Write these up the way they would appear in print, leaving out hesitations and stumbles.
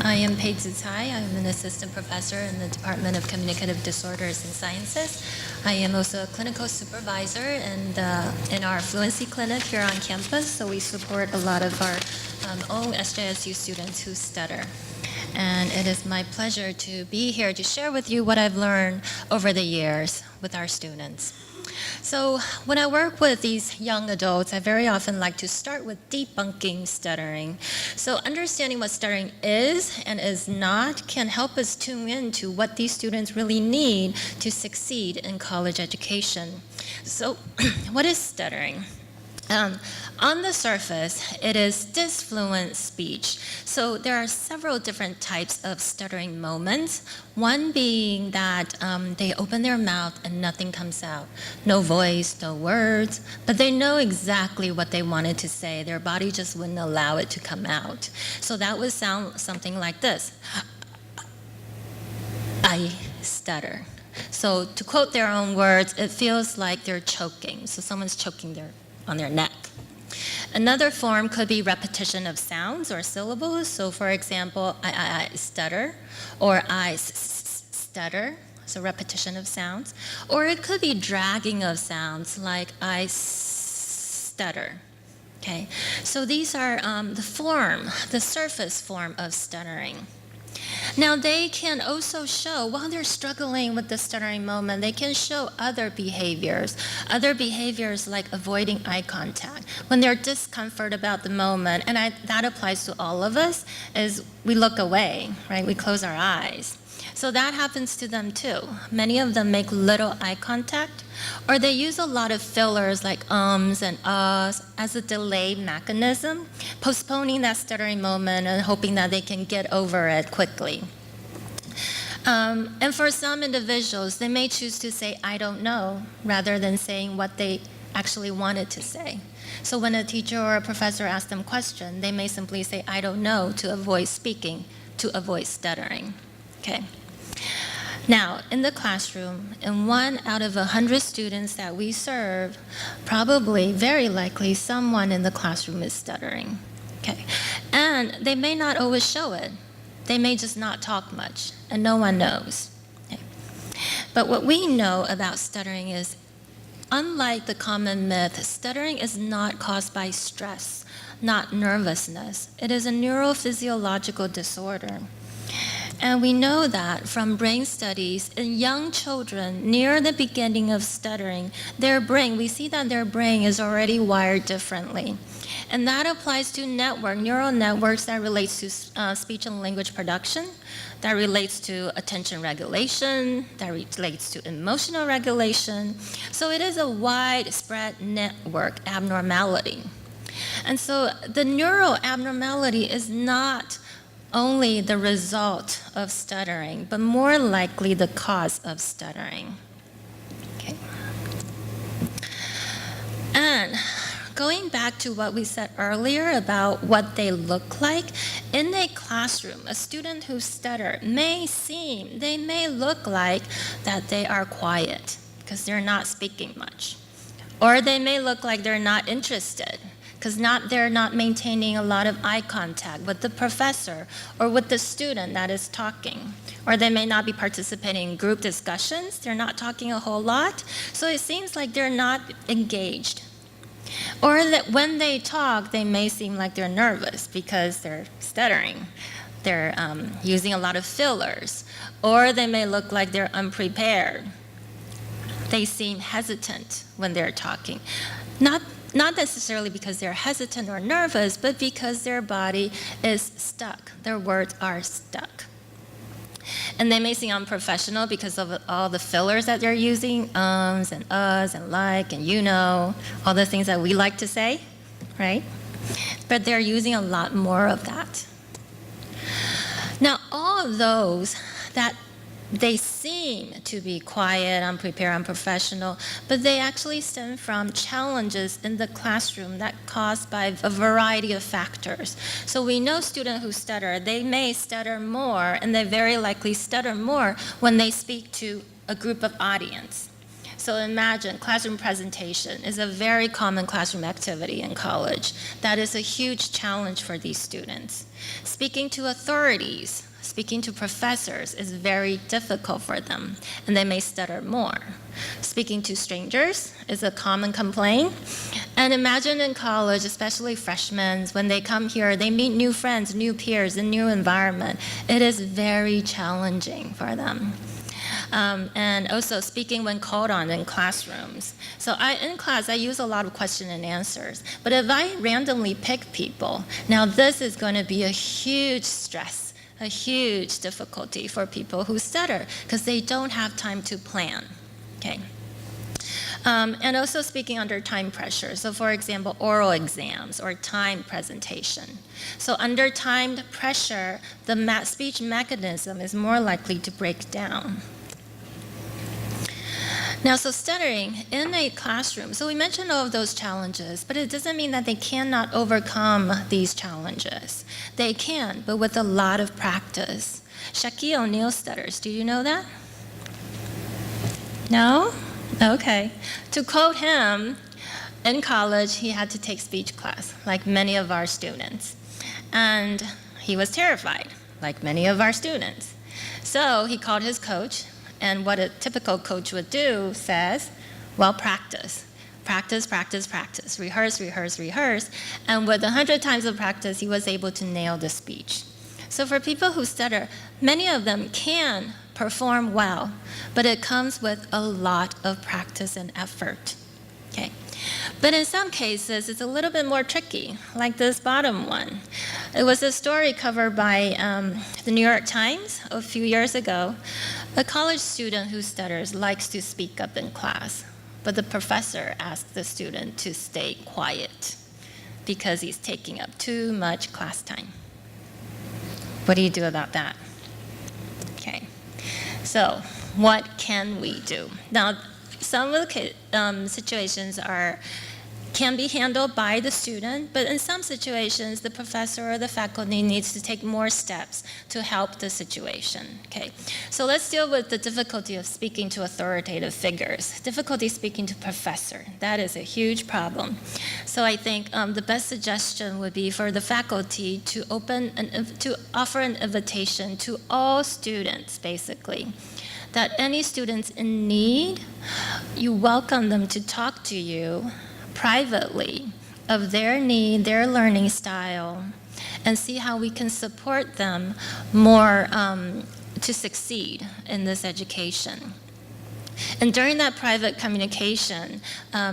I am Pei-Tzu Tsai. I'm an assistant professor in the Department of Communicative Disorders and Sciences. I am also a clinical supervisor in our fluency clinic here on campus, so we support a lot of our own SJSU students who stutter. And it is my pleasure to be here to share with you what I've learned over the years with our students. So when I work with these young adults, I very often like to start with debunking stuttering. So understanding what stuttering is and is not can help us tune into what these students really need to succeed in college education. So what is stuttering? On the surface, it is disfluent speech. So there are several different types of stuttering moments. One being that they open their mouth and nothing comes out. No voice, no words, but they know exactly what they wanted to say. Their body just wouldn't allow it to come out. So that would sound something like this. I stutter. So to quote their own words, it feels like they're choking. So someone's choking on their neck. Another form could be repetition of sounds or syllables. So for example, I stutter, or I stutter, so repetition of sounds. Or it could be dragging of sounds, like I stutter. Okay, so these are the surface form of stuttering. Now they can also show, while they're struggling with the stuttering moment, they can show other behaviors like avoiding eye contact. When they're discomfort about the moment, and that applies to all of us, is we look away, right? We close our eyes. So that happens to them too. Many of them make little eye contact, or they use a lot of fillers like ums and uhs as a delay mechanism, postponing that stuttering moment and hoping that they can get over it quickly. And for some individuals, they may choose to say, I don't know, rather than saying what they actually wanted to say. So when a teacher or a professor asks them a question, they may simply say, I don't know, to avoid speaking, to avoid stuttering. Okay. Now, in the classroom, in 1 out of 100 students that we serve, probably, very likely, someone in the classroom is stuttering. Okay. And they may not always show it. They may just not talk much, and no one knows. Okay. But what we know about stuttering is, unlike the common myth, stuttering is not caused by stress, not nervousness. It is a neurophysiological disorder. And we know that from brain studies in young children near the beginning of stuttering, we see that their brain is already wired differently. And that applies to neural networks that relates to speech and language production, that relates to attention regulation, that relates to emotional regulation. So it is a widespread network abnormality. And so the neural abnormality is not only the result of stuttering, but more likely the cause of stuttering. Okay. And going back to what we said earlier about what they look like, in a classroom, a student who stutters may look like that they are quiet because they're not speaking much. Or they may look like they're not interested because they're not maintaining a lot of eye contact with the professor or with the student that is talking. Or they may not be participating in group discussions. They're not talking a whole lot. So it seems like they're not engaged. Or that when they talk, they may seem like they're nervous because they're stuttering. They're using a lot of fillers. Or they may look like they're unprepared. They seem hesitant when they're talking. Not necessarily because they're hesitant or nervous, but because their body is stuck. Their words are stuck. And they may seem unprofessional because of all the fillers that they're using, ums and uhs and like and you know, all the things that we like to say, right? But they're using a lot more of that. Now, all of those that they seem to be quiet, unprepared, unprofessional, but they actually stem from challenges in the classroom that caused by a variety of factors. So we know students who stutter, they may stutter more, and they very likely stutter more when they speak to a group of audience. So So imagine classroom presentation is a very common classroom activity in college. That is a huge challenge for these students. Speaking to authorities, speaking to professors is very difficult for them, and they may stutter more. Speaking to strangers is a common complaint. And imagine in college, especially freshmen, when they come here, they meet new friends, new peers, a new environment. It is very challenging for them. And also speaking when called on in classrooms. So in class, I use a lot of question and answers. But if I randomly pick people, now this is going to be a huge stress, a huge difficulty for people who stutter because they don't have time to plan. Okay. And also speaking under time pressure. So for example, oral exams or time presentation. So under timed pressure, the speech mechanism is more likely to break down. Now, so stuttering in a classroom, so we mentioned all of those challenges, but it doesn't mean that they cannot overcome these challenges. They can, but with a lot of practice. Shaquille O'Neal stutters, do you know that? No? Okay. To quote him, in college, he had to take speech class, like many of our students. And he was terrified, like many of our students. So he called his coach, and what a typical coach would do says, well, practice. Practice, practice, practice. Rehearse, rehearse, rehearse. And with 100 times of practice, he was able to nail the speech. So for people who stutter, many of them can perform well, but it comes with a lot of practice and effort. Okay. But in some cases, it's a little bit more tricky, like this bottom one. It was a story covered by the New York Times a few years ago. A college student who stutters likes to speak up in class, but the professor asks the student to stay quiet because he's taking up too much class time. What do you do about that? Okay, so what can we do? Now, some of the situations can be handled by the student, but in some situations, the professor or the faculty needs to take more steps to help the situation. Okay, so let's deal with the difficulty of speaking to authoritative figures. Difficulty speaking to professor, that is a huge problem. So I think the best suggestion would be for the faculty to offer an invitation to all students, basically, that any students in need, you welcome them to talk to you privately of their need, their learning style, and see how we can support them more to succeed in this education. And during that private communication,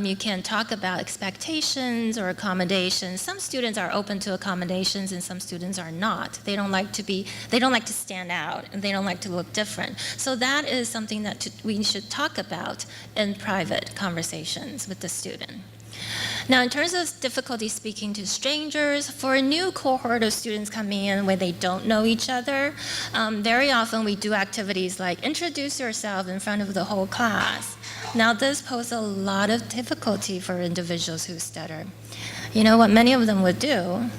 you can talk about expectations or accommodations. Some students are open to accommodations and some students are not. They don't like to stand out and they don't like to look different. So that is something that we should talk about in private conversations with the student. Now, in terms of difficulty speaking to strangers, for a new cohort of students coming in where they don't know each other, very often we do activities like introduce yourself in front of the whole class. Now, this poses a lot of difficulty for individuals who stutter. You know what many of them would do?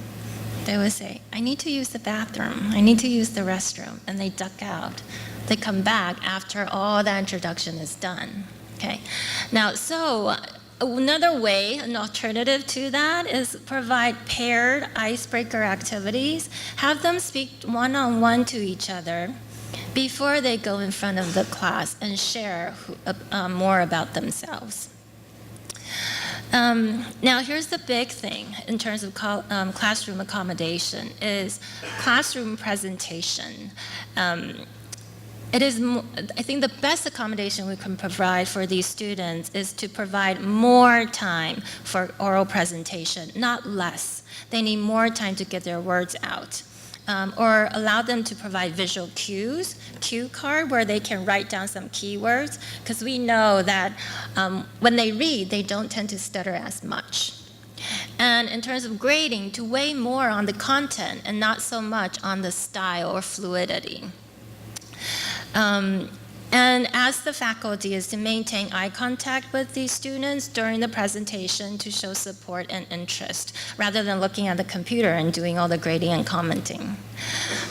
They would say, I need to use the bathroom, I need to use the restroom, and they duck out. They come back after all that introduction is done. Okay. Now, so another way, an alternative to that, is provide paired icebreaker activities. Have them speak one-on-one to each other before they go in front of the class and share more about themselves. Now, here's the big thing in terms of classroom accommodation is classroom presentation. I think the best accommodation we can provide for these students is to provide more time for oral presentation, not less. They need more time to get their words out. Or allow them to provide visual cues, cue card where they can write down some keywords, because we know that when they read, they don't tend to stutter as much. And in terms of grading, to weigh more on the content and not so much on the style or fluidity. And as the faculty is to maintain eye contact with these students during the presentation to show support and interest, rather than looking at the computer and doing all the grading and commenting.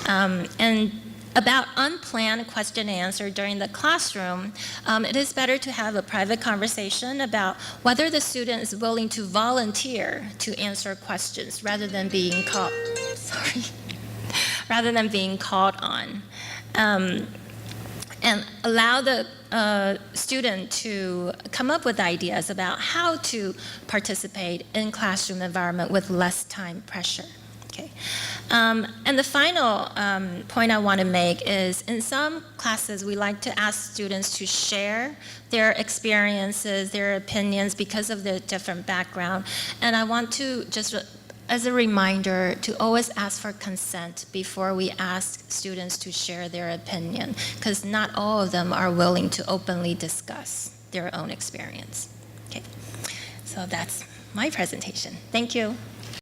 And about unplanned question and answer during the classroom, it is better to have a private conversation about whether the student is willing to volunteer to answer questions rather than being called, rather than being called on. And allow the student to come up with ideas about how to participate in classroom environment with less time pressure. Okay. And the final point I want to make is in some classes we like to ask students to share their experiences, their opinions because of their different background. And I want to just as a reminder to always ask for consent before we ask students to share their opinion, because not all of them are willing to openly discuss their own experience. Okay. So that's my presentation. Thank you.